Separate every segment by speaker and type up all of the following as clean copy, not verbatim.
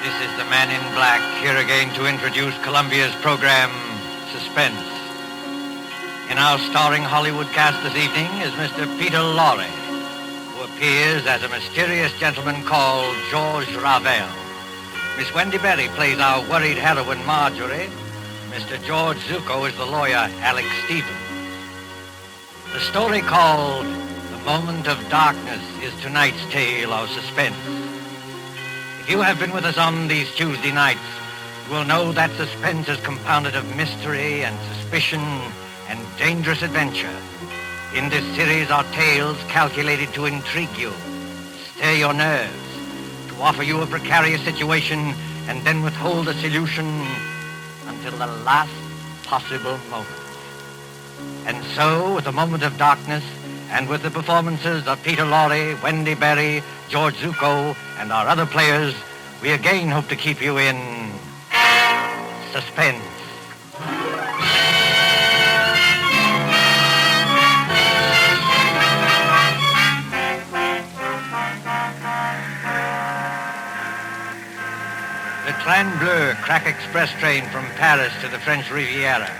Speaker 1: This is the man in black, here again to introduce Columbia's program, Suspense. In our starring Hollywood cast this evening is Mr. Peter Lorre, who appears as a mysterious gentleman called George Ravel. Miss Wendy Barrie plays our worried heroine, Marjorie. Mr. George Zucco is the lawyer, Alex Stevens. The story called The Moment of Darkness is tonight's tale of suspense. If you have been with us on these Tuesday nights, you will know that suspense is compounded of mystery and suspicion and dangerous adventure. In this series are tales calculated to intrigue you, stir your nerves, to offer you a precarious situation and then withhold a solution until the last possible moment. And so, with The Moment of Darkness, and with the performances of Peter Lorre, Wendy Barrie, George Zucco, and our other players, we again hope to keep you in suspense. The Train Bleu crack express train from Paris to the French Riviera,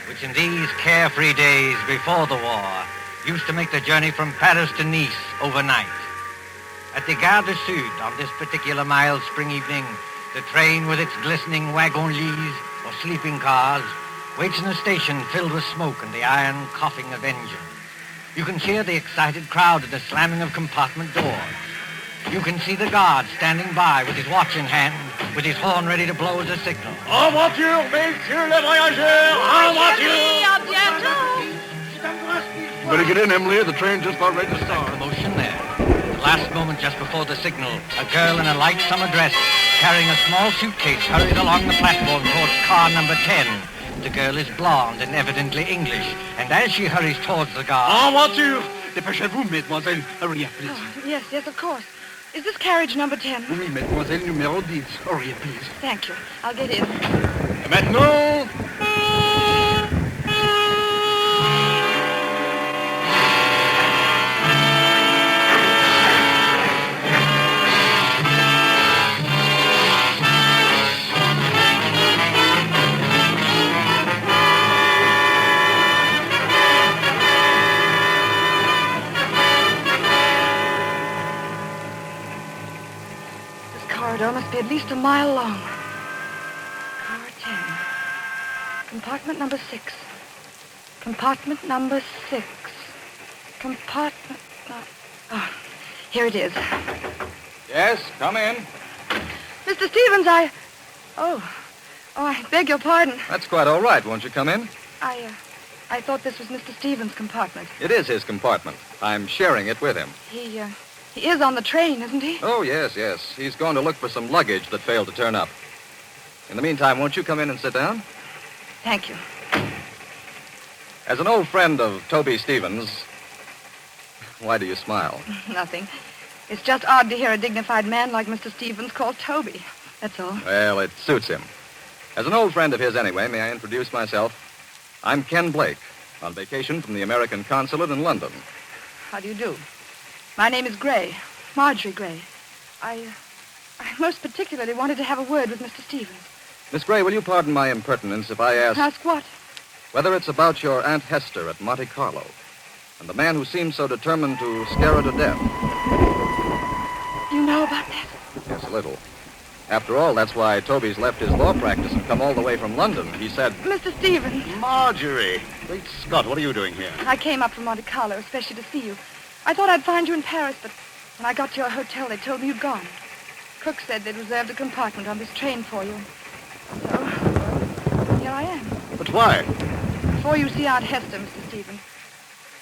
Speaker 1: which in these carefree days before the war used to make the journey from Paris to Nice overnight. At the Gare du Sud on this particular mild spring evening, the train with its glistening wagon-lits or sleeping cars waits in a station filled with smoke and the iron coughing of engines. You can hear the excited crowd and the slamming of compartment doors. You can see the guard standing by with his watch in hand, with his horn ready to blow as a signal.
Speaker 2: En voiture, messieurs les voyageurs! En voiture! Better get in, Emily. The train just about ready to start.
Speaker 1: Commotion there. At the last moment just before the signal, a girl in a light summer dress, carrying a small suitcase, hurries along the platform towards car number 10. The girl is blonde and evidently English, and as she hurries towards the guard...
Speaker 2: En voiture! Dépêchez-vous, mademoiselle. Hurry up, please.
Speaker 3: Oh, yes, of course. Is this carriage number 10?
Speaker 2: Oui, mademoiselle, numéro 10. Hurry up, please.
Speaker 3: Thank you. I'll get in.
Speaker 2: Et maintenant...
Speaker 3: Must be at least a mile long. Car 10. Compartment number 6. Compartment number 6. Compartment... Oh, here it is.
Speaker 2: Yes, come in.
Speaker 3: Mr. Stevens, Oh, I beg your pardon.
Speaker 4: That's quite all right. Won't you come in?
Speaker 3: I thought this was Mr. Stevens' compartment.
Speaker 4: It is his compartment. I'm sharing it with him.
Speaker 3: He is on the train, isn't he?
Speaker 4: Oh, yes. He's going to look for some luggage that failed to turn up. In the meantime, won't you come in and sit down?
Speaker 3: Thank you.
Speaker 4: As an old friend of Toby Stevens, why do you smile?
Speaker 3: Nothing. It's just odd to hear a dignified man like Mr. Stevens called Toby. That's all.
Speaker 4: Well, it suits him. As an old friend of his anyway, may I introduce myself? I'm Ken Blake, on vacation from the American consulate in London.
Speaker 3: How do you do? My name is Gray, Marjorie Gray. I most particularly wanted to have a word with Mr. Stevens.
Speaker 4: Miss Gray, will you pardon my impertinence if I ask...
Speaker 3: Ask what?
Speaker 4: Whether it's about your Aunt Hester at Monte Carlo and the man who seemed so determined to scare her to death.
Speaker 3: You know about that?
Speaker 4: Yes, a little. After all, that's why Toby's left his law practice and come all the way from London. He said...
Speaker 3: Mr. Stevens.
Speaker 2: Marjorie. Great Scott, what are you doing here?
Speaker 3: I came up from Monte Carlo, especially to see you. I thought I'd find you in Paris, but when I got to your hotel, they told me you'd gone. Cook said they'd reserved a compartment on this train for you. So, here I am.
Speaker 2: But why?
Speaker 3: Before you see Aunt Hester, Mr. Stevens,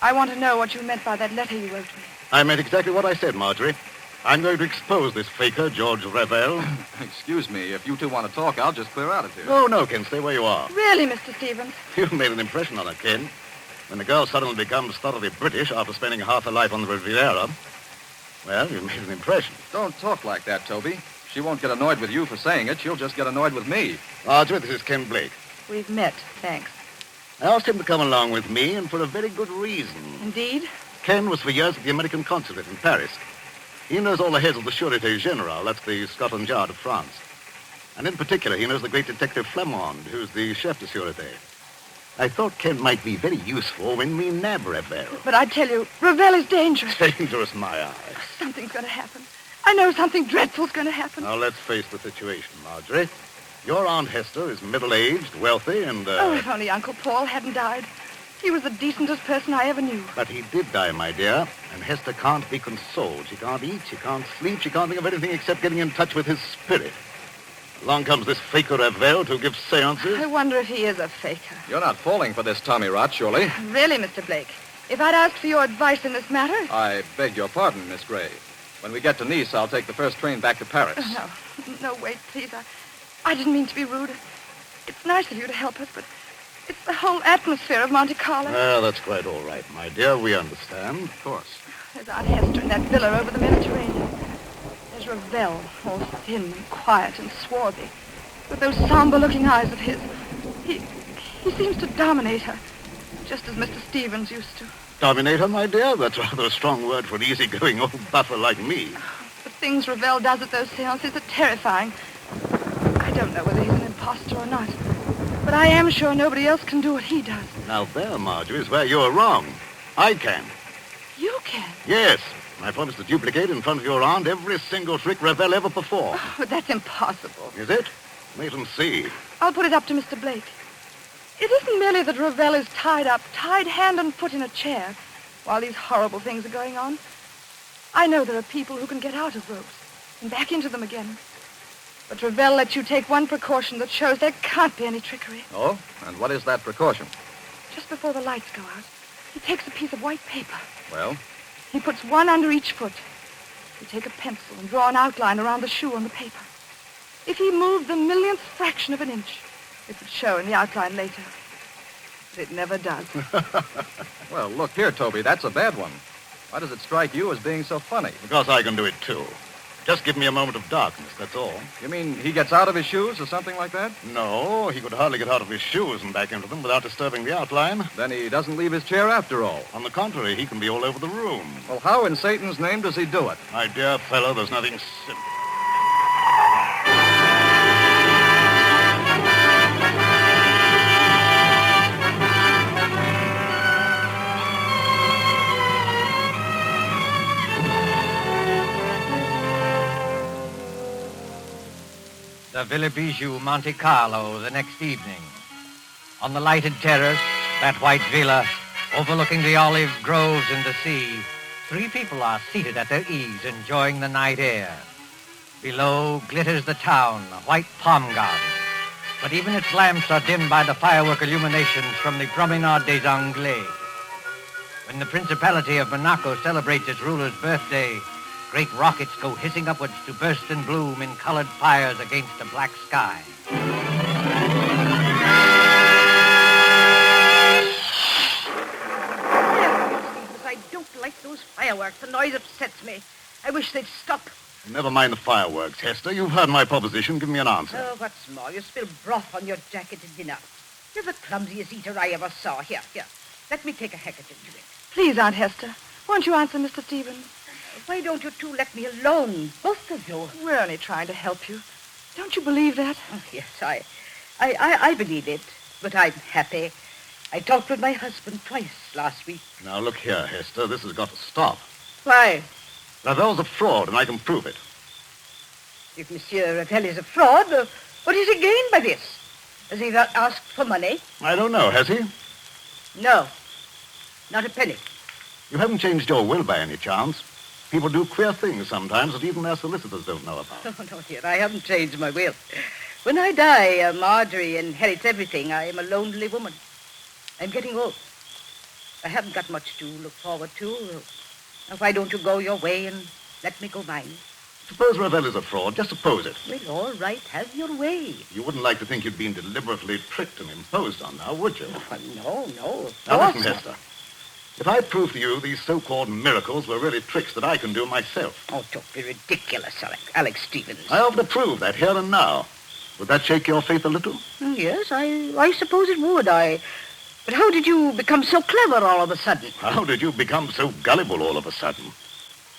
Speaker 3: I want to know what you meant by that letter you wrote me.
Speaker 2: I meant exactly what I said, Marjorie. I'm going to expose this faker, George Ravel.
Speaker 4: Excuse me, if you two want to talk, I'll just clear out of here.
Speaker 2: No, Ken, stay where you are.
Speaker 3: Really, Mr. Stevens?
Speaker 2: You've made an impression on her, Ken. When the girl suddenly becomes thoroughly British after spending half her life on the Riviera, well, you've made an impression.
Speaker 4: Don't talk like that, Toby. She won't get annoyed with you for saying it. She'll just get annoyed with me.
Speaker 2: Marjorie, this is Ken Blake.
Speaker 3: We've met, thanks.
Speaker 2: I asked him to come along with me, and for a very good reason.
Speaker 3: Indeed?
Speaker 2: Ken was for years at the American consulate in Paris. He knows all the heads of the Sûreté Générale, that's the Scotland Yard of France. And in particular, he knows the great detective Flamond, who's the chef de sûreté. I thought Ken might be very useful when we nab Ravel.
Speaker 3: But I tell you, Ravel is dangerous.
Speaker 2: Dangerous, my eye.
Speaker 3: Something's going to happen. I know something dreadful's going to happen.
Speaker 2: Now, let's face the situation, Marjorie. Your Aunt Hester is middle-aged, wealthy, and,
Speaker 3: Oh, if only Uncle Paul hadn't died. He was the decentest person I ever knew.
Speaker 2: But he did die, my dear, and Hester can't be consoled. She can't eat, she can't sleep, she can't think of anything except getting in touch with his spirit. Along comes this faker Ravel to give seances.
Speaker 3: I wonder if he is a faker.
Speaker 4: You're not falling for this Tommy rot, surely?
Speaker 3: Really, Mr. Blake, if I'd asked for your advice in this matter...
Speaker 4: I beg your pardon, Miss Gray. When we get to Nice, I'll take the first train back to Paris.
Speaker 3: No, wait, please. I didn't mean to be rude. It's nice of you to help us, but it's the whole atmosphere of Monte Carlo.
Speaker 2: Well, that's quite all right, my dear. We understand, of course.
Speaker 3: There's Aunt Hester in that villa over the Mediterranean. There's Ravel, all thin and quiet and swarthy, with those somber-looking eyes of his. He seems to dominate her, just as Mr. Stevens used to.
Speaker 2: Dominate her, my dear? That's rather a strong word for an easygoing old buffer like me.
Speaker 3: The things Ravel does at those seances are terrifying. I don't know whether he's an imposter or not, but I am sure nobody else can do what he does.
Speaker 2: Now there, Marjorie, is where you're wrong. I can.
Speaker 3: You can?
Speaker 2: Yes. I promise to duplicate in front of your aunt every single trick Ravel ever performed.
Speaker 3: Oh, but that's impossible.
Speaker 2: Is it? Wait and see.
Speaker 3: I'll put it up to Mr. Blake. It isn't merely that Ravel is tied up, tied hand and foot in a chair, while these horrible things are going on. I know there are people who can get out of ropes and back into them again. But Ravel lets you take one precaution that shows there can't be any trickery.
Speaker 4: Oh? And what is that precaution?
Speaker 3: Just before the lights go out, he takes a piece of white paper.
Speaker 4: Well?
Speaker 3: He puts one under each foot. You take a pencil and draw an outline around the shoe on the paper. If he moved the millionth fraction of an inch, it would show in the outline later. But it never does.
Speaker 4: Well, look here, Toby, that's a bad one. Why does it strike you as being so funny?
Speaker 2: Because I can do it, too. Just give me a moment of darkness, that's all.
Speaker 4: You mean he gets out of his shoes or something like that?
Speaker 2: No, he could hardly get out of his shoes and back into them without disturbing the outline.
Speaker 4: Then he doesn't leave his chair after all.
Speaker 2: On the contrary, he can be all over the room.
Speaker 4: Well, how in Satan's name does he do it?
Speaker 2: My dear fellow, there's nothing simple.
Speaker 1: The Villa Bijou, Monte Carlo, the next evening. On the lighted terrace, that white villa, overlooking the olive groves and the sea, three people are seated at their ease, enjoying the night air. Below glitters the town, a white palm garden. But even its lamps are dimmed by the firework illuminations from the Promenade des Anglais. When the Principality of Monaco celebrates its ruler's birthday, great rockets go hissing upwards to burst and bloom in colored fires against a black sky.
Speaker 5: I don't like those fireworks. The noise upsets me. I wish they'd stop.
Speaker 2: Never mind the fireworks, Hester. You've heard my proposition. Give me an answer.
Speaker 5: Oh, what's more, you spill broth on your jacket at dinner. You're the clumsiest eater I ever saw. Here. Let me take a handkerchief to it.
Speaker 3: Please, Aunt Hester, won't you answer Mr. Stevens?
Speaker 5: Why don't you two let me alone, both of you?
Speaker 3: We're only trying to help you. Don't you believe that?
Speaker 5: Oh, yes, I believe it, but I'm happy. I talked with my husband twice last week.
Speaker 2: Now, look here, Hester. This has got to stop.
Speaker 5: Why?
Speaker 2: Ravel's a fraud, and I can prove it.
Speaker 5: If Monsieur Ravel is a fraud, what does he gain by this? Has he not asked for money?
Speaker 2: I don't know, has he?
Speaker 5: No, not a penny.
Speaker 2: You haven't changed your will by any chance. People do queer things sometimes that even their solicitors don't know about.
Speaker 5: Oh, no, dear, I haven't changed my will. When I die, Marjorie inherits everything. I am a lonely woman. I'm getting old. I haven't got much to look forward to. Now, why don't you go your way and let me go mine?
Speaker 2: Suppose Ravel is a fraud. Just suppose it.
Speaker 5: Well, all right, have your way.
Speaker 2: You wouldn't like to think you'd been deliberately tricked and imposed on now, would you?
Speaker 5: No.
Speaker 2: Now, listen, Hester. If I prove to you these so-called miracles were really tricks that I can do myself.
Speaker 5: Oh, don't be ridiculous, Alex Stevens.
Speaker 2: I offer to prove that here and now. Would that shake your faith a little?
Speaker 5: Yes, I suppose it would. But how did you become so clever all of a sudden?
Speaker 2: How did you become so gullible all of a sudden?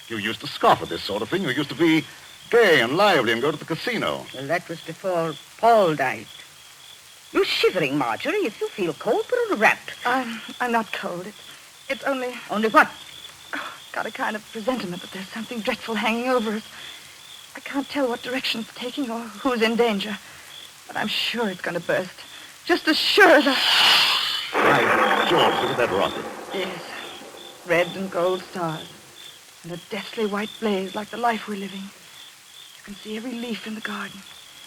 Speaker 2: You used to scoff at this sort of thing. You used to be gay and lively and go to the casino.
Speaker 5: Well, that was before Paul died. You're shivering, Marjorie. If you feel cold, put on a wrap.
Speaker 3: I'm not cold. It's only...
Speaker 5: Only what?
Speaker 3: Got a kind of presentiment that there's something dreadful hanging over us. I can't tell what direction it's taking or who's in danger. But I'm sure it's going to burst. Just as sure that...
Speaker 2: By George, look at that rocket.
Speaker 3: Yes. Red and gold stars. And a deathly white blaze like the life we're living. You can see every leaf in the garden.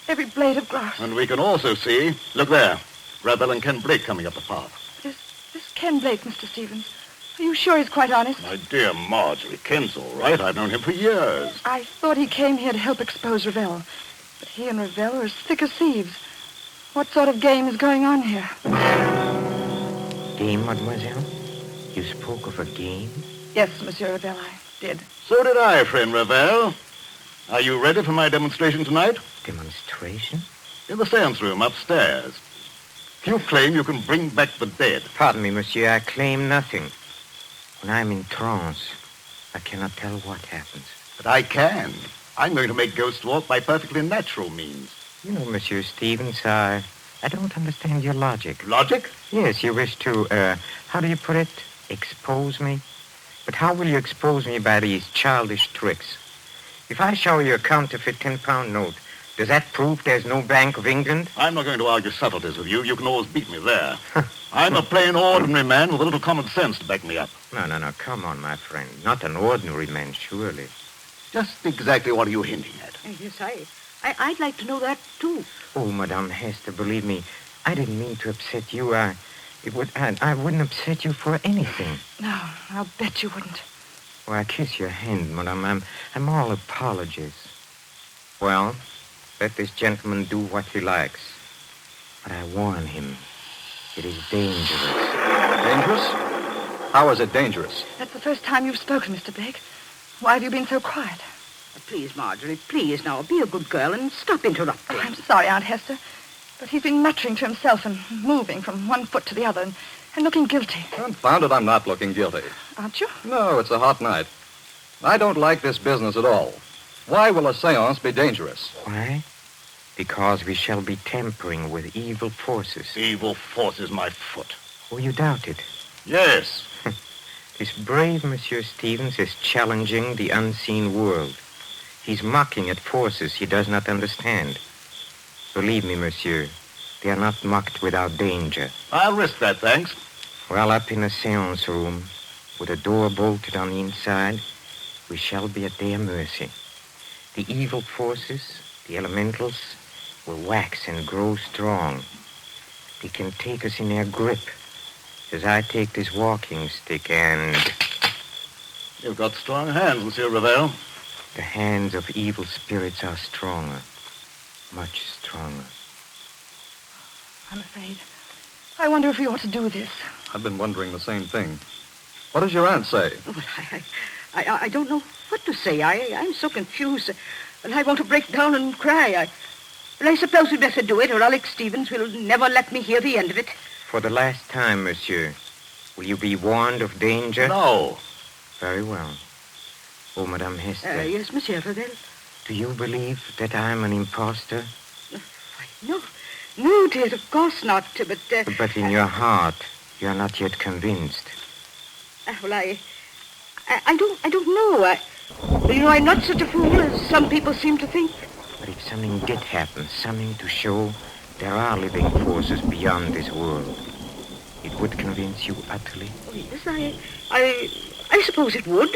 Speaker 3: Every blade of grass.
Speaker 2: And we can also see, look there, Ravel and Ken Blake coming up the path.
Speaker 3: This Ken Blake, Mr. Stevens. Are you sure he's quite honest?
Speaker 2: My dear Marjorie, Ken's all right. I've known him for years.
Speaker 3: I thought he came here to help expose Ravel. But he and Ravel are as thick as thieves. What sort of game is going on here?
Speaker 6: Game, mademoiselle? You spoke of a game?
Speaker 3: Yes, Monsieur Ravel, I did.
Speaker 2: So did I, friend Ravel. Are you ready for my demonstration tonight?
Speaker 6: Demonstration?
Speaker 2: In the seance room upstairs. You claim you can bring back the dead.
Speaker 6: Pardon me, monsieur, I claim nothing. When I'm in trance, I cannot tell what happens.
Speaker 2: But I can. I'm going to make ghosts walk by perfectly natural means.
Speaker 6: You know, Monsieur Stevens, I don't understand your logic.
Speaker 2: Logic?
Speaker 6: Yes, you wish to, how do you put it? Expose me? But how will you expose me by these childish tricks? If I show you a counterfeit 10-pound note, does that prove there's no Bank of England?
Speaker 2: I'm not going to argue subtleties with you. You can always beat me there. I'm a plain, ordinary man with a little common sense to back me up.
Speaker 6: No, come on, my friend. Not an ordinary man, surely.
Speaker 2: Just exactly what are you hinting at?
Speaker 5: Yes, I'd like to know that, too.
Speaker 6: Oh, Madame Hester, believe me, I didn't mean to upset you. I wouldn't upset you for anything.
Speaker 3: No, I'll bet you wouldn't.
Speaker 6: Oh, I kiss your hand, Madame. I'm all apologies. Well, let this gentleman do what he likes. But I warn him, it is dangerous.
Speaker 4: Dangerous? How is it dangerous?
Speaker 3: That's the first time you've spoken, Mr. Blake. Why have you been so quiet?
Speaker 5: Please, Marjorie, please now, be a good girl and stop interrupting.
Speaker 3: Oh, I'm sorry, Aunt Hester, but he's been muttering to himself and moving from one foot to the other and looking guilty.
Speaker 4: Confound it, I'm not looking guilty.
Speaker 3: Aren't you?
Speaker 4: No, it's a hot night. I don't like this business at all. Why will a seance be dangerous?
Speaker 6: Why? Because we shall be tampering with evil forces.
Speaker 2: Evil forces, my foot.
Speaker 6: Oh, you doubt it?
Speaker 2: Yes.
Speaker 6: This brave Monsieur Stevens is challenging the unseen world. He's mocking at forces he does not understand. Believe me, monsieur, they are not mocked without danger.
Speaker 2: I'll risk that, thanks.
Speaker 6: Well, up in a seance room, with a door bolted on the inside, we shall be at their mercy. The evil forces, the elementals, will wax and grow strong. They can take us in their grip, as I take this walking stick and...
Speaker 2: You've got strong hands, Monsieur Ravel.
Speaker 6: The hands of evil spirits are stronger, much stronger.
Speaker 3: I'm afraid. I wonder if we ought to do this.
Speaker 4: I've been wondering the same thing. What does your aunt say?
Speaker 5: Oh, I don't know what to say. I'm so confused. And I want to break down and cry. I suppose we'd better do it, or Alex Stevens will never let me hear the end of it.
Speaker 6: For the last time, monsieur, will you be warned of danger?
Speaker 2: No.
Speaker 6: Very well. Oh, Madame Hester.
Speaker 5: Yes, Monsieur Ravel.
Speaker 6: Do you believe that I'm an impostor?
Speaker 5: No, dear, of course not.
Speaker 6: But in your heart, you're not yet convinced.
Speaker 5: Well, I don't know. I'm not such a fool as some people seem to think.
Speaker 6: But if something did happen, something to show there are living forces beyond this world, it would convince you utterly?
Speaker 5: Oh, yes, I suppose it would.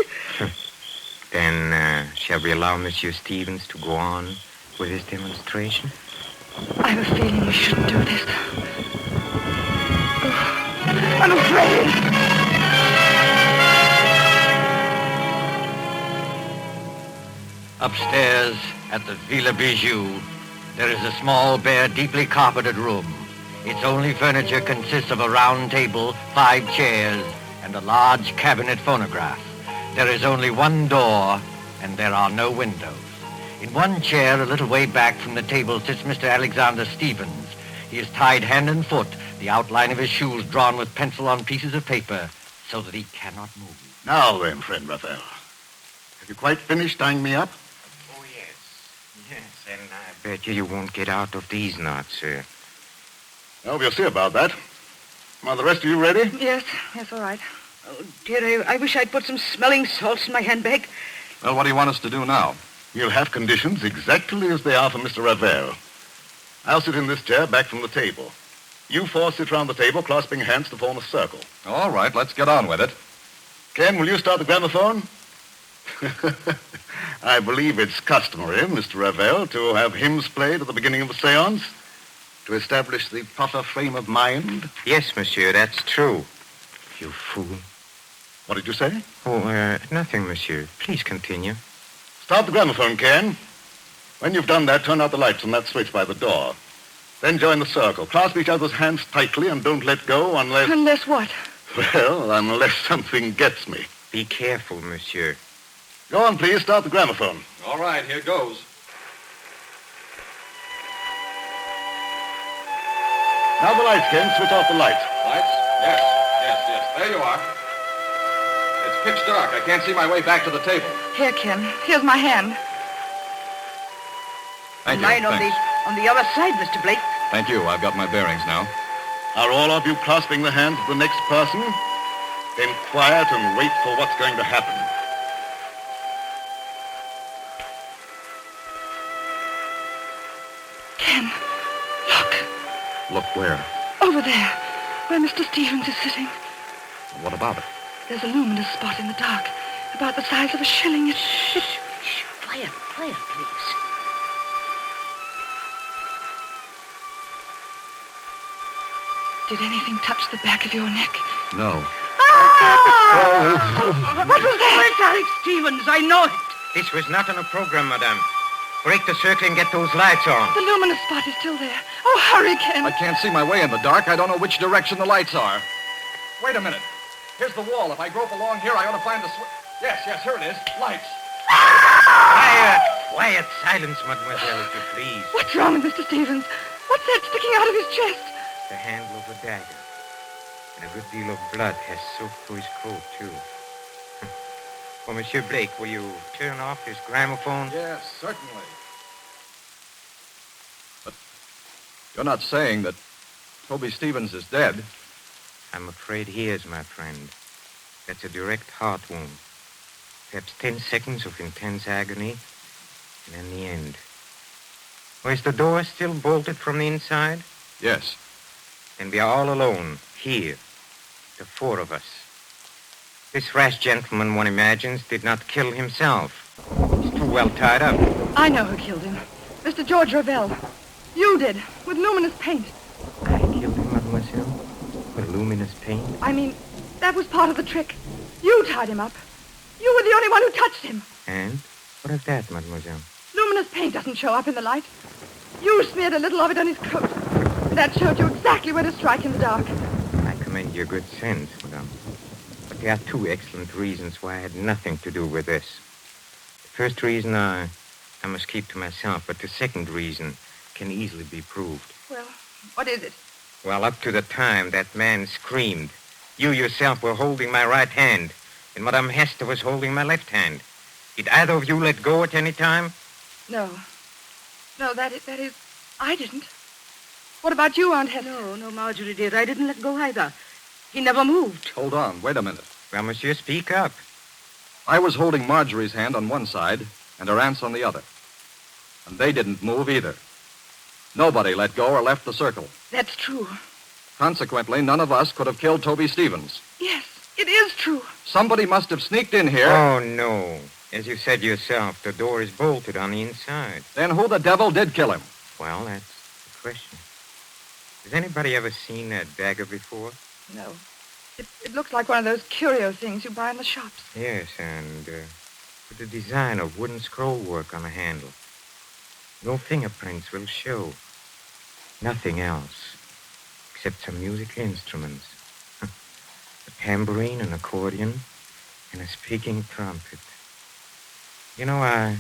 Speaker 6: Then, shall we allow Monsieur Stevens to go on with his demonstration?
Speaker 3: I have a feeling we shouldn't do this. Oh, I'm afraid.
Speaker 1: Upstairs at the Villa Bijou, there is a small, bare, deeply carpeted room. Its only furniture consists of a round table, 5 chairs, and a large cabinet phonograph. There is only one door, and there are no windows. In one chair, a little way back from the table, sits Mr. Alexander Stevens. He is tied hand and foot, the outline of his shoes drawn with pencil on pieces of paper, so that he cannot move.
Speaker 2: Now then, friend Raphael. Have you quite finished tying me up?
Speaker 6: Oh, yes. Then I bet you won't get out of these knots, sir.
Speaker 2: Well, we'll see about that. Are the rest of you ready?
Speaker 3: Yes, all right.
Speaker 5: Oh, dear, I wish I'd put some smelling salts in my handbag.
Speaker 4: Well, what do you want us to do now?
Speaker 2: You'll have conditions exactly as they are for Mr. Ravel. I'll sit in this chair back from the table. You four sit round the table, clasping hands to form a circle.
Speaker 4: All right, let's get on with it.
Speaker 2: Ken, will you start the gramophone? I believe it's customary, Mr. Ravel, to have hymns played at the beginning of a seance to establish the proper frame of mind.
Speaker 6: Yes, monsieur, that's true. You fool.
Speaker 2: What did you say?
Speaker 6: Oh, nothing, monsieur. Please continue.
Speaker 2: Start the gramophone, Ken. When you've done that, turn out the lights on that switch by the door. Then join the circle. Clasp each other's hands tightly and don't let go unless...
Speaker 3: Unless what?
Speaker 2: Well, unless something gets me.
Speaker 6: Be careful, monsieur.
Speaker 2: Go on, please. Start the gramophone.
Speaker 4: All right, here goes.
Speaker 2: Now the lights, Ken. Switch off the lights.
Speaker 4: Lights? Yes. There you are. It's pitch dark. I can't see my way back to the table.
Speaker 3: Here, Ken. Here's my hand.
Speaker 4: Thank you.
Speaker 5: Mine
Speaker 4: Thanks.
Speaker 5: on the other side, Mr. Blake.
Speaker 4: Thank you. I've got my bearings now.
Speaker 2: Are all of you clasping the hands of the next person? Then quiet and wait for what's going to happen.
Speaker 3: Ken, look.
Speaker 4: Look where?
Speaker 3: Over there, where Mr. Stevens is sitting.
Speaker 4: What about it?
Speaker 3: There's a luminous spot in the dark, about the size of a shilling.
Speaker 5: Shh. Quiet, please.
Speaker 3: Did anything touch the back of your neck?
Speaker 4: No.
Speaker 3: What was that?
Speaker 5: It's Alex Stevens. I know it.
Speaker 6: This was not on a program, madame. Break the circle and get those lights on.
Speaker 3: The luminous spot is still there. Oh, hurry, Ken.
Speaker 4: I can't see my way in the dark. I don't know which direction the lights are. Wait a minute. Here's the wall. If I grope along here, I ought to find the switch. Yes, here it is. Lights.
Speaker 6: Quiet, silence, mademoiselle, if you please.
Speaker 3: What's wrong with Mr. Stevens? What's that sticking out of his chest?
Speaker 6: The handle of a dagger. And a good deal of blood has soaked through his coat, too. Oh, Monsieur Blake, will you turn off this gramophone?
Speaker 4: Yes, certainly. But you're not saying that Toby Stevens is dead?
Speaker 6: I'm afraid he is, my friend. That's a direct heart wound. Perhaps 10 seconds of intense agony, and then the end. Oh, is the door still bolted from the inside?
Speaker 4: Yes.
Speaker 6: Then we are all alone, here, the four of us. This rash gentleman, one imagines, did not kill himself. He's too well tied up.
Speaker 3: I know who killed him. Mr. George Ravel. You did, with luminous paint.
Speaker 6: I killed him, mademoiselle? With luminous paint?
Speaker 3: I mean, that was part of the trick. You tied him up. You were the only one who touched him.
Speaker 6: And? What of that, mademoiselle?
Speaker 3: Luminous paint doesn't show up in the light. You smeared a little of it on his coat. That showed you exactly where to strike in the dark.
Speaker 6: I commend your good sense, madame. But there are two excellent reasons why I had nothing to do with this. The first reason I must keep to myself, but the second reason can easily be proved.
Speaker 3: Well, what is it?
Speaker 6: Well, up to the time that man screamed, you yourself were holding my right hand, and Madame Hester was holding my left hand. Did either of you let go at any time?
Speaker 3: No. No, that is, I didn't. What about you, Aunt Hester?
Speaker 5: No, Marjorie, dear. I didn't let go either. He never moved.
Speaker 4: Hold on. Wait a minute.
Speaker 6: Well, monsieur, speak up.
Speaker 4: I was holding Marjorie's hand on one side and her aunt's on the other. And they didn't move either. Nobody let go or left the circle.
Speaker 3: That's true.
Speaker 4: Consequently, none of us could have killed Toby Stevens.
Speaker 3: Yes, it is true.
Speaker 4: Somebody must have sneaked in here.
Speaker 6: Oh, no. As you said yourself, the door is bolted on the inside.
Speaker 4: Then who the devil did kill him?
Speaker 6: Well, that's the question. Has anybody ever seen that dagger before?
Speaker 3: No. It looks like one of those curio things you buy in the shops.
Speaker 6: Yes, and with the design of wooden scroll work on the handle. No fingerprints will show. Nothing else, except some musical instruments. A tambourine, an accordion, and a speaking trumpet. You know, I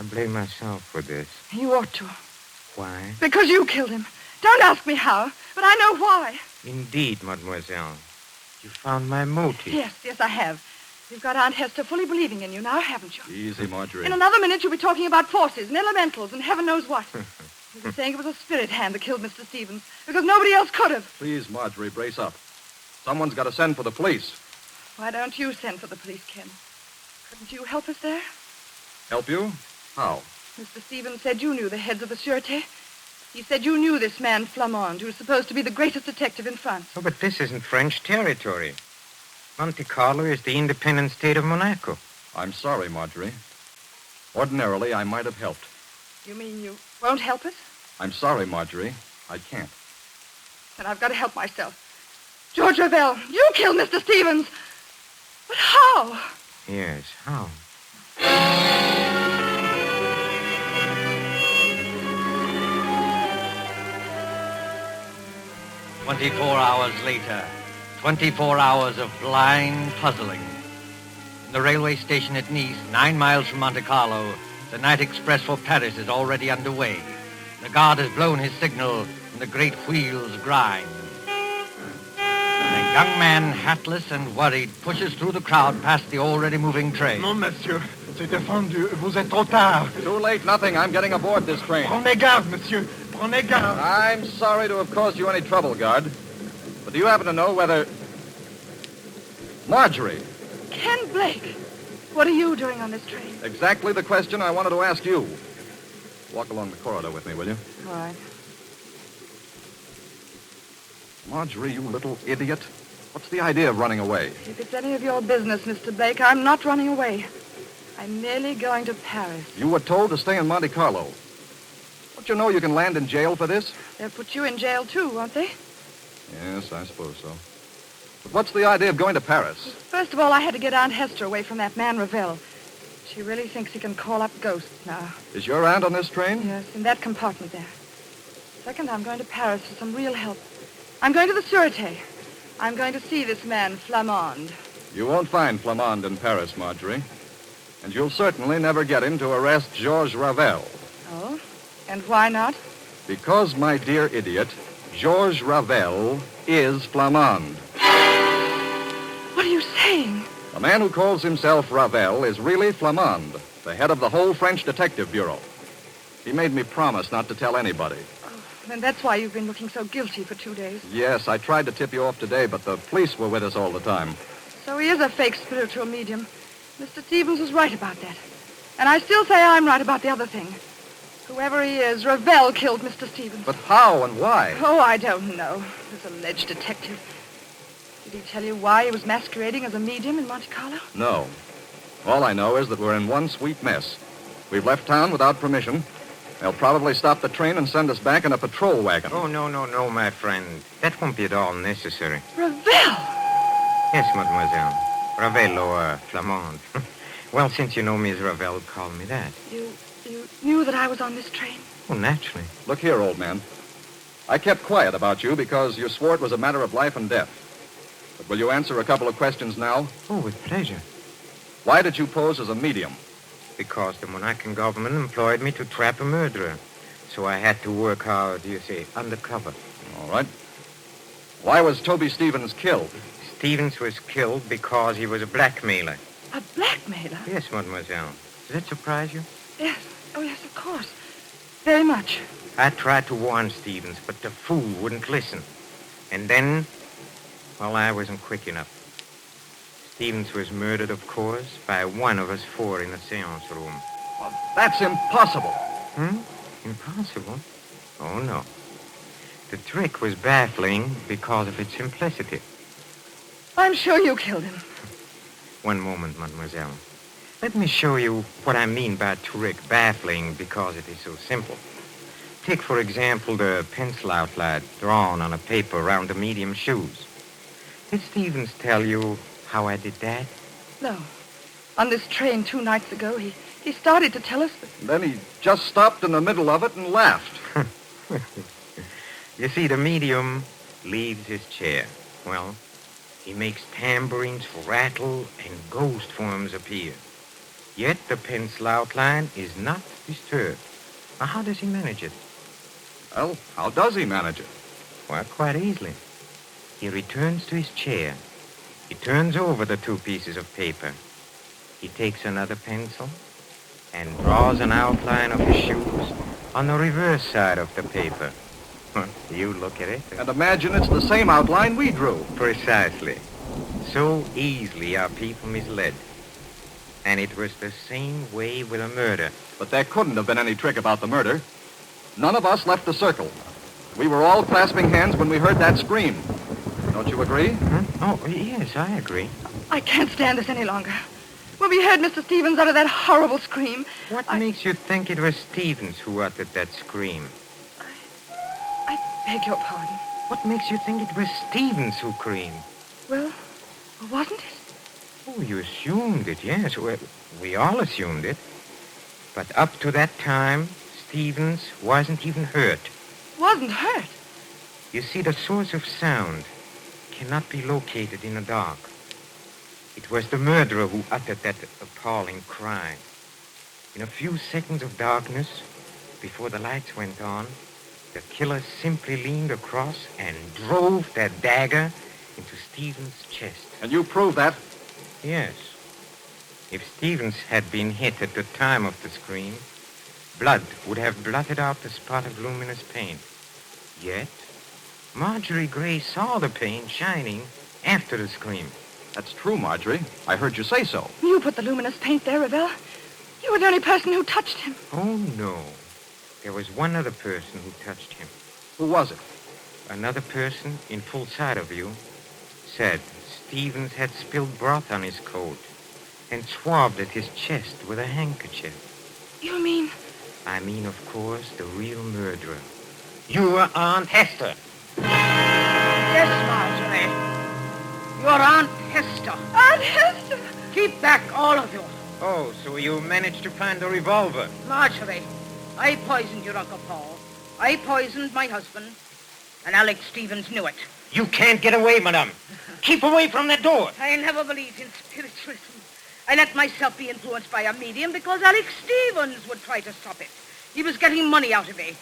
Speaker 6: blame myself for this.
Speaker 3: You ought to.
Speaker 6: Why?
Speaker 3: Because you killed him. Don't ask me how, but I know why.
Speaker 6: Indeed, mademoiselle. You found my motive.
Speaker 3: Yes, I have. You've got Aunt Hester fully believing in you now, haven't you?
Speaker 4: Easy, Marjorie.
Speaker 3: In another minute, you'll be talking about forces and elementals and heaven knows what. You'll be saying it was a spirit hand that killed Mr. Stevens because nobody else could have.
Speaker 4: Please, Marjorie, brace up. Someone's got to send for the police.
Speaker 3: Why don't you send for the police, Ken? Couldn't you help us there?
Speaker 4: Help you? How?
Speaker 3: Mr. Stevens said you knew the heads of the Sûreté. He said you knew this man Flamand, who's supposed to be the greatest detective in France.
Speaker 6: Oh, but this isn't French territory. Monte Carlo is the independent state of Monaco.
Speaker 4: I'm sorry, Marjorie. Ordinarily, I might have helped.
Speaker 3: You mean you won't help us?
Speaker 4: I'm sorry, Marjorie. I can't.
Speaker 3: Then I've got to help myself. George Ravel, you killed Mr. Stevens. But how?
Speaker 6: Yes, how?
Speaker 1: 24 hours later, 24 hours of blind puzzling. In the railway station at Nice, 9 miles from Monte Carlo, the night express for Paris is already underway. The guard has blown his signal, and the great wheels grind. A young man, hatless and worried, pushes through the crowd past the already moving train.
Speaker 7: Non, monsieur. C'est défendu. Vous êtes trop tard.
Speaker 4: Too late, nothing. I'm getting aboard this train.
Speaker 7: Prenez garde, monsieur. Prenez garde.
Speaker 4: I'm sorry to have caused you any trouble, guard. But do you happen to know whether... Marjorie,
Speaker 3: Ken Blake, what are you doing on this train?
Speaker 4: exactly the question I wanted to ask you. Walk along the corridor with me, will you?
Speaker 3: All right.
Speaker 4: Marjorie, you little idiot. What's the idea of running away?
Speaker 3: If it's any of your business, Mr. Blake, I'm not running away. I'm merely going to Paris.
Speaker 4: You were told to stay in Monte Carlo. Don't you know you can land in jail for this?
Speaker 3: They'll put you in jail, too, won't they?
Speaker 4: Yes, I suppose so. But what's the idea of going to Paris?
Speaker 3: First of all, I had to get Aunt Hester away from that man, Ravel. She really thinks he can call up ghosts now.
Speaker 4: Is your aunt on this train?
Speaker 3: Yes, in that compartment there. Second, I'm going to Paris for some real help. I'm going to the Sûreté. I'm going to see this man, Flamand.
Speaker 4: You won't find Flamand in Paris, Marjorie. And you'll certainly never get him to arrest George Ravel.
Speaker 3: Oh? And why not?
Speaker 4: Because, my dear idiot, George Ravel is Flamand.
Speaker 3: What are you saying?
Speaker 4: The man who calls himself Ravel is really Flamand, the head of the whole French Detective Bureau. He made me promise not to tell anybody.
Speaker 3: Then that's why you've been looking so guilty for 2 days.
Speaker 4: Yes, I tried to tip you off today, but the police were with us all the time.
Speaker 3: So he is a fake spiritual medium. Mr. Stevens was right about that. And I still say I'm right about the other thing. Whoever he is, Ravel killed Mr. Stevens.
Speaker 4: But how and why?
Speaker 3: Oh, I don't know. This alleged detective. Did he tell you why he was masquerading as a medium in Monte Carlo?
Speaker 4: No. All I know is that we're in one sweet mess. We've left town without permission. They'll probably stop the train and send us back in a patrol wagon.
Speaker 6: Oh, no, my friend. That won't be at all necessary.
Speaker 3: Ravel!
Speaker 6: Yes, mademoiselle. Ravel or Flamand. Well, since you know me as Ravel, call me that.
Speaker 3: You knew that I was on this train?
Speaker 6: Oh, naturally.
Speaker 4: Look here, old man. I kept quiet about you because you swore it was a matter of life and death. But will you answer a couple of questions now?
Speaker 6: Oh, with pleasure.
Speaker 4: Why did you pose as a medium?
Speaker 6: Because the Monacan government employed me to trap a murderer. So I had to work, how do you say, undercover.
Speaker 4: All right. Why was Toby Stevens killed?
Speaker 6: Stevens was killed because he was a blackmailer.
Speaker 3: A blackmailer?
Speaker 6: Yes, mademoiselle. Does that surprise you?
Speaker 3: Yes. Oh, yes, of course. Very much.
Speaker 6: I tried to warn Stevens, but the fool wouldn't listen. And then, well, I wasn't quick enough. Stevens was murdered, of course, by one of us four in the seance room.
Speaker 4: Well, that's impossible.
Speaker 6: Impossible? Oh, no. The trick was baffling because of its simplicity.
Speaker 3: I'm sure you killed him.
Speaker 6: One moment, mademoiselle. Let me show you what I mean by trick baffling because it is so simple. Take, for example, the pencil outline drawn on a paper around the medium's shoes. Did Stevens tell you how I did that?
Speaker 3: No. On this train 2 nights ago, he started to tell us, but...
Speaker 4: Then he just stopped in the middle of it and laughed.
Speaker 6: You see, the medium leaves his chair. Well, he makes tambourines rattle and ghost forms appear. Yet the pencil outline is not disturbed. Now, how does he manage it?
Speaker 4: Well, how does he manage it?
Speaker 6: Well, quite easily. He returns to his chair. He turns over the 2 pieces of paper. He takes another pencil and draws an outline of his shoes on the reverse side of the paper. You look at it.
Speaker 4: And imagine it's the same outline we drew.
Speaker 6: Precisely. So easily are people misled. And it was the same way with a murder.
Speaker 4: But there couldn't have been any trick about the murder. None of us left the circle. We were all clasping hands when we heard that scream. Don't you agree?
Speaker 6: Huh? Oh, yes, I agree.
Speaker 3: I can't stand this any longer. When we heard Mr. Stevens utter that horrible scream...
Speaker 6: What makes you think it was Stevens who uttered that scream?
Speaker 3: I beg your pardon.
Speaker 6: What makes you think it was Stevens who screamed?
Speaker 3: Well, wasn't it?
Speaker 6: Oh, you assumed it, yes. We all assumed it. But up to that time, Stevens wasn't even hurt.
Speaker 3: Wasn't hurt?
Speaker 6: You see, the source of sound cannot be located in the dark. It was the murderer who uttered that appalling cry. In a few seconds of darkness, before the lights went on, the killer simply leaned across and drove that dagger into Stevens' chest.
Speaker 4: And you proved that?
Speaker 6: Yes. If Stevens had been hit at the time of the scream, blood would have blotted out the spot of luminous paint. Yet, Marjorie Gray saw the paint shining after the scream.
Speaker 4: That's true, Marjorie. I heard you say so.
Speaker 3: You put the luminous paint there, Revell. You were the only person who touched him.
Speaker 6: Oh, no. There was one other person who touched him.
Speaker 4: Who was it?
Speaker 6: Another person, in full sight of you, said Stevens had spilled broth on his coat and swabbed at his chest with a handkerchief.
Speaker 3: You mean...
Speaker 6: I mean, of course, the real murderer. Your Aunt Hester.
Speaker 5: Yes, Marjorie. Your Aunt Hester.
Speaker 3: Aunt Hester!
Speaker 5: Keep back, all of you.
Speaker 6: Oh, so you managed to find the revolver?
Speaker 5: Marjorie, I poisoned your Uncle Paul. I poisoned my husband. And Alex Stevens knew it.
Speaker 6: You can't get away, madame. Keep away from that door.
Speaker 5: I never believed in spiritualism. I let myself be influenced by a medium because Alex Stevens would try to stop it. He was getting money out of me.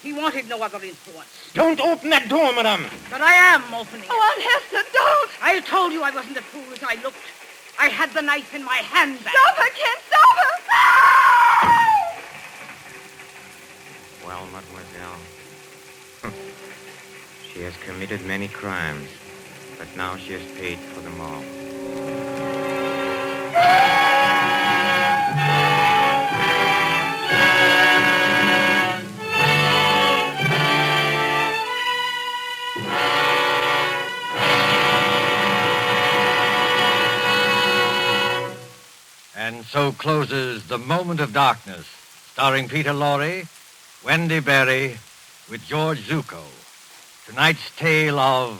Speaker 5: He wanted no other influence.
Speaker 6: Don't open that door, madame.
Speaker 5: But I am opening it.
Speaker 3: Oh, Aunt Hester, don't!
Speaker 5: I told you I wasn't a fool as I looked. I had the knife in my hand.
Speaker 3: Stop her, Ken! Stop her! Ah!
Speaker 6: Well, mademoiselle, she has committed many crimes, but now she has paid for them all.
Speaker 1: And so closes The Moment of Darkness, starring Peter Lorre, Wendy Barrie, with George Zucco. Tonight's tale of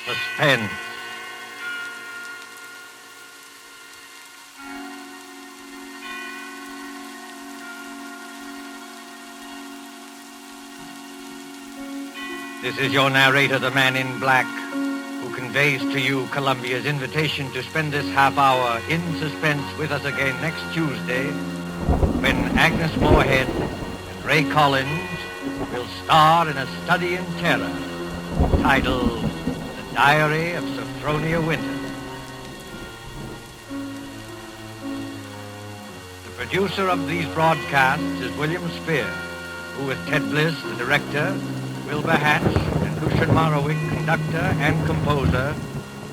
Speaker 1: Suspense. This is your narrator, the Man in Black, who conveys to you Columbia's invitation to spend this half hour in suspense with us again next Tuesday, when Agnes Moorehead and Ray Collins will star in a study in terror titled The Diary of Sophronia Winter. The producer of these broadcasts is William Spier, who with Ted Bliss, the director, Wilbur Hatch, and Lucian Morrowick, conductor and composer,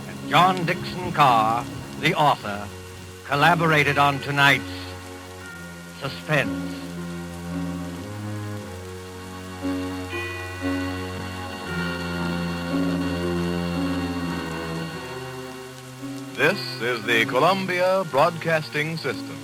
Speaker 1: and John Dickson Carr, the author, collaborated on tonight's Suspense.
Speaker 8: This is the Columbia Broadcasting System.